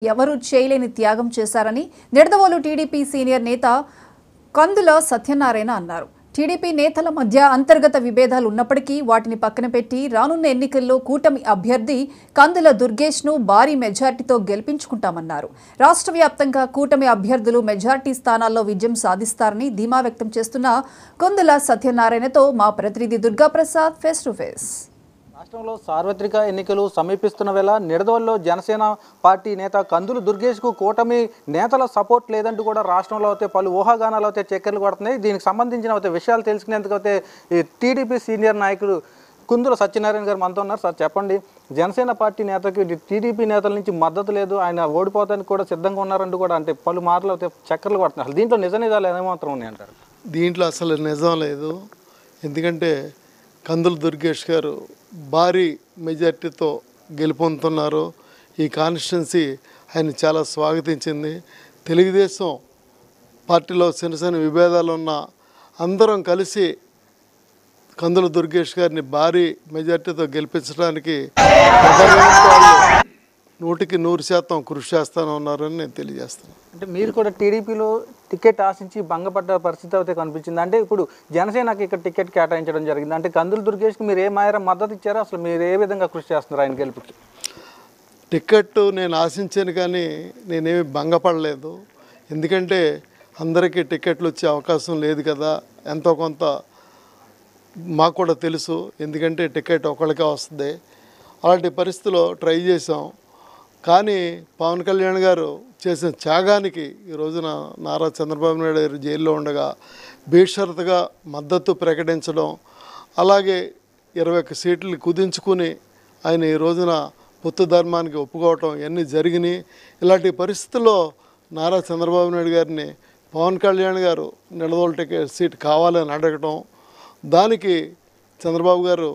ఎవరూ చేయలేని త్యాగం చేశారని నిడదవోలు టీడీపీ సీనియర్ నేత కందుల సత్యనారాయణ అన్నారు. టీడీపీ నేతల మధ్య అంతర్గత విభేదాలు ఉన్నప్పటికీ వాటిని పక్కన పెట్టి రానున్న ఎన్నికల్లో కూటమి అభ్యర్థి కందుల దుర్గేష్ను భారీ మెజార్టీతో గెలిపించుకుంటామన్నారు. రాష్ట్ర వ్యాప్తంగా కూటమి అభ్యర్థులు మెజార్టీ స్థానాల్లో విజయం సాధిస్తారని ధీమా వ్యక్తం చేస్తున్న కందుల సత్యనారాయణతో మా ప్రతినిధి దుర్గాప్రసాద్ ఫేస్ టు ఫేస్. రాష్ట్రంలో సార్వత్రిక ఎన్నికలు సమీపిస్తున్న వేళ నిడదవోలులో జనసేన పార్టీ నేత కందులు దుర్గేష్కు కూటమి నేతల సపోర్ట్ లేదంటూ కూడా రాష్ట్రంలో అయితే పలు ఊహాగానాలు అయితే చక్కెర్లు కొడుతున్నాయి. దీనికి సంబంధించిన అయితే విషయాలు తెలుసుకునేందుకు అయితే ఈ టీడీపీ సీనియర్ నాయకుడు కందుల సత్యనారాయణ గారు మనతో ఉన్నారు. సార్ చెప్పండి, జనసేన పార్టీ నేతకి టీడీపీ నేతల నుంచి మద్దతు లేదు, ఆయన ఓడిపోతానికి కూడా సిద్ధంగా ఉన్నారంటూ కూడా అంటే పలు మార్లు అయితే చక్కెర్లు కొడుతున్నారు. అసలు దీంట్లో నిజ నిజాలు ఏమాత్రం ఉన్నాయి అంటారు? దీంట్లో అసలు నిజం లేదు. ఎందుకంటే కందుల దుర్గేష్ గారు భారీ మెజార్టీతో గెలుపొందుతున్నారు. ఈ కాన్స్టిట్యున్సీ ఆయన చాలా స్వాగతించింది. తెలుగుదేశం పార్టీలో చిన్న చిన్న విభేదాలు ఉన్న అందరం కలిసి కందుల దుర్గేష్ గారిని భారీ మెజార్టీతో గెలిపించడానికి 100% కృషి చేస్తూనే ఉన్నారని నేను తెలియజేస్తాను. అంటే మీరు కూడా టీడీపీలో టికెట్ ఆశించి భంగపడ్డ పరిస్థితి అయితే కనిపించింది. అంటే ఇప్పుడు జనసేనకి ఇక్కడ టికెట్ కేటాయించడం జరిగింది. అంటే కందుల దుర్గేష్కి మీరు ఏ మేర మద్దతు ఇచ్చారో, అసలు మీరు ఏ విధంగా కృషి చేస్తున్నారు ఆయన గెలుపుకి? టికెట్ నేను ఆశించాను కానీ నేనేమి భంగపడలేదు. ఎందుకంటే అందరికీ టికెట్లు వచ్చే అవకాశం లేదు కదా, ఎంతో కొంత మాకు కూడా తెలుసు. ఎందుకంటే టికెట్ ఒకళ్ళకే వస్తుంది. అలాంటి పరిస్థితిలో ట్రై చేసాం. కానీ పవన్ కళ్యాణ్ గారు చేసిన త్యాగానికి ఈ రోజున నారా చంద్రబాబు నాయుడు గారు జైల్లో ఉండగా బేషరతుగా మద్దతు ప్రకటించడం, అలాగే 21 సీట్లు కుదించుకుని ఆయన ఈ రోజున పొత్తు ధర్మానికి ఒప్పుకోవటం ఇవన్నీ జరిగినాయి. ఇలాంటి పరిస్థితుల్లో నారా చంద్రబాబు నాయుడు గారిని పవన్ కళ్యాణ్ గారు నిడదవోలు టికెట్ సీట్ కావాలని అడగటం, దానికి చంద్రబాబు గారు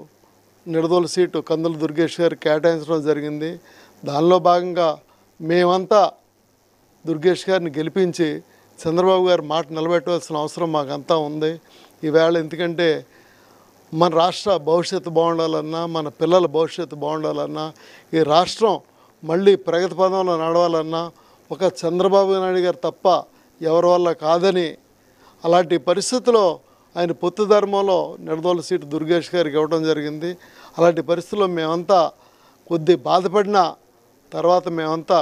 నిడదవోలు సీటు కందుల దుర్గేష్ గారు కేటాయించడం జరిగింది. దానిలో భాగంగా మేమంతా దుర్గేష్ గారిని గెలిపించి చంద్రబాబు గారు మాట నిలబెట్టవలసిన అవసరం మాకంతా ఉంది ఈవేళ. ఎందుకంటే మన రాష్ట్ర భవిష్యత్తు బాగుండాలన్నా, మన పిల్లల భవిష్యత్తు బాగుండాలన్నా, ఈ రాష్ట్రం మళ్ళీ ప్రగతి పదంలో నడవాలన్నా ఒక చంద్రబాబు నాయుడు గారు తప్ప ఎవరి వల్ల కాదని, అలాంటి పరిస్థితుల్లో ఆయన పొత్తు ధర్మంలో నిడదవోలు సీటు దుర్గేష్ గారికి ఇవ్వడం జరిగింది. అలాంటి పరిస్థితుల్లో మేమంతా కొద్ది బాధపడిన తర్వాత మేమంతా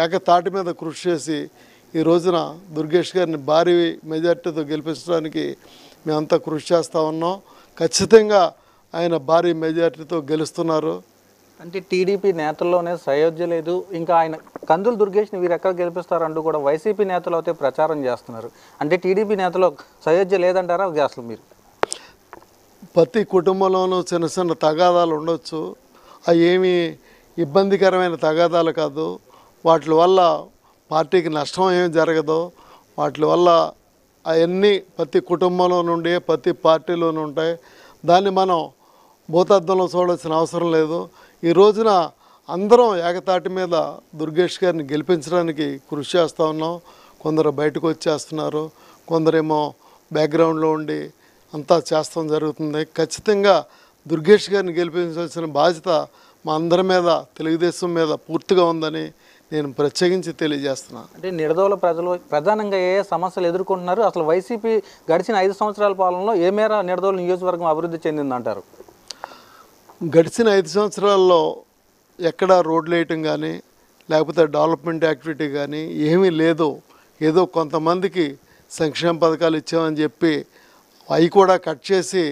ఏకతాటి మీద కృషి చేసి ఈ రోజున దుర్గేష్ గారిని భారీ మెజార్టీతో గెలిపించడానికి మేమంతా కృషి చేస్తూ ఉన్నాం. ఖచ్చితంగా ఆయన భారీ మెజార్టీతో గెలుస్తున్నారు. అంటే టీడీపీ నేతల్లోనే సయోధ్య లేదు, ఇంకా ఆయన కందుల దుర్గేష్ని వీరు ఎక్కడ గెలిపిస్తారంటూ కూడా వైసీపీ నేతలు అయితే ప్రచారం చేస్తున్నారు. అంటే టీడీపీ నేతలో సయోధ్య లేదంటారా? అసలు మీరు ప్రతి కుటుంబంలోనూ చిన్న చిన్న తగాదాలు ఉండొచ్చు. అవి ఏమీ ఇబ్బందికరమైన తగాదాలు కాదు. వాటి వల్ల పార్టీకి నష్టం ఏమి జరగదు. వాటి వల్ల అవన్నీ ప్రతి కుటుంబంలో నుండి ప్రతి పార్టీలోనూ ఉంటాయి. దాన్ని మనం భూతద్దంలో చూడాల్సిన అవసరం లేదు. ఈ రోజున అందరం ఏకతాటి మీద దుర్గేష్ గారిని గెలిపించడానికి కృషి చేస్తూ ఉన్నాం. కొందరు బయటకు వచ్చేస్తున్నారు, కొందరేమో బ్యాక్గ్రౌండ్లో ఉండి అంతా చేస్తాం జరుగుతుంది. ఖచ్చితంగా దుర్గేష్ గారిని గెలిపించాల్సిన బాధ్యత మా అందరి మీద, తెలుగుదేశం మీద పూర్తిగా ఉందని నేను ప్రత్యేకించి తెలియజేస్తున్నాను. అంటే నిడదవోలు ప్రజలు ప్రధానంగా ఏ సమస్యలు ఎదుర్కొంటున్నారు? అసలు వైసీపీ గడిచిన 5 సంవత్సరాల పాలనలో ఏ మేర నిడదవోలు నియోజకవర్గం అభివృద్ధి చెందిందంటారు? గడిచిన 5 సంవత్సరాల్లో ఎక్కడా రోడ్లు వేయటం కానీ లేకపోతే డెవలప్మెంట్ యాక్టివిటీ కానీ ఏమీ లేదు. ఏదో కొంతమందికి సంక్షేమ పథకాలు ఇచ్చామని చెప్పి అవి కూడా కట్ చేసి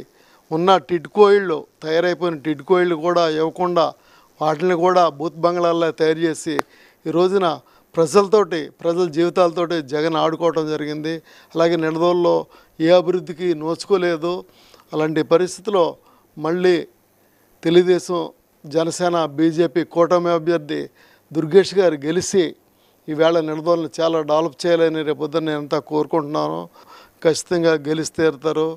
ఉన్న టిడ్కోయిళ్ళు, తయారైపోయిన టిడ్కోయిళ్ళు కూడా ఇవ్వకుండా వాటిని కూడా బూత్ బంగ్లాల్లో తయారు చేసి ఈ రోజున ప్రజల జీవితాలతోటి జగన్ ఆడుకోవటం జరిగింది. అలాగే నిడదవోలులో ఏ అభివృద్ధికి నోచుకోలేదు. అలాంటి పరిస్థితిలో మళ్ళీ తెలుగుదేశం, జనసేన, బీజేపీ కూటమి అభ్యర్థి దుర్గేష్ గారు గెలిచి ఈవేళ నిడదవోలుని చాలా డెవలప్ చేయాలని రేపొద్దున నేను అంతా కోరుకుంటున్నాను. ఖచ్చితంగా గెలిచి తీరుతారు.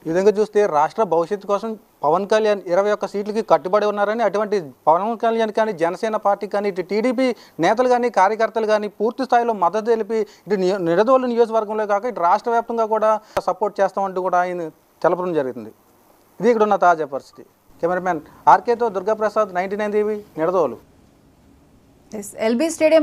ఈ విధంగా చూస్తే రాష్ట్ర భవిష్యత్తు కోసం పవన్ కళ్యాణ్ 21 సీట్లకి కట్టుబడి ఉన్నారని, అటువంటి పవన్ కళ్యాణ్ కానీ జనసేన పార్టీ కానీ ఇటు టీడీపీ నేతలు కానీ కార్యకర్తలు కానీ పూర్తి స్థాయిలో మద్దతు తెలిపి ఇటు నిడదవోలు నియోజకవర్గంలో కాక ఇటు రాష్ట్ర వ్యాప్తంగా కూడా సపోర్ట్ చేస్తామంటూ కూడా ఆయన తెలపడం జరుగుతుంది. ఇది ఇక్కడ ఉన్న తాజా పరిస్థితి. కెమెరామ్యాన్ ఆర్కేతో Durgaprasad, 99 TV, Nidadavolu. LB stadium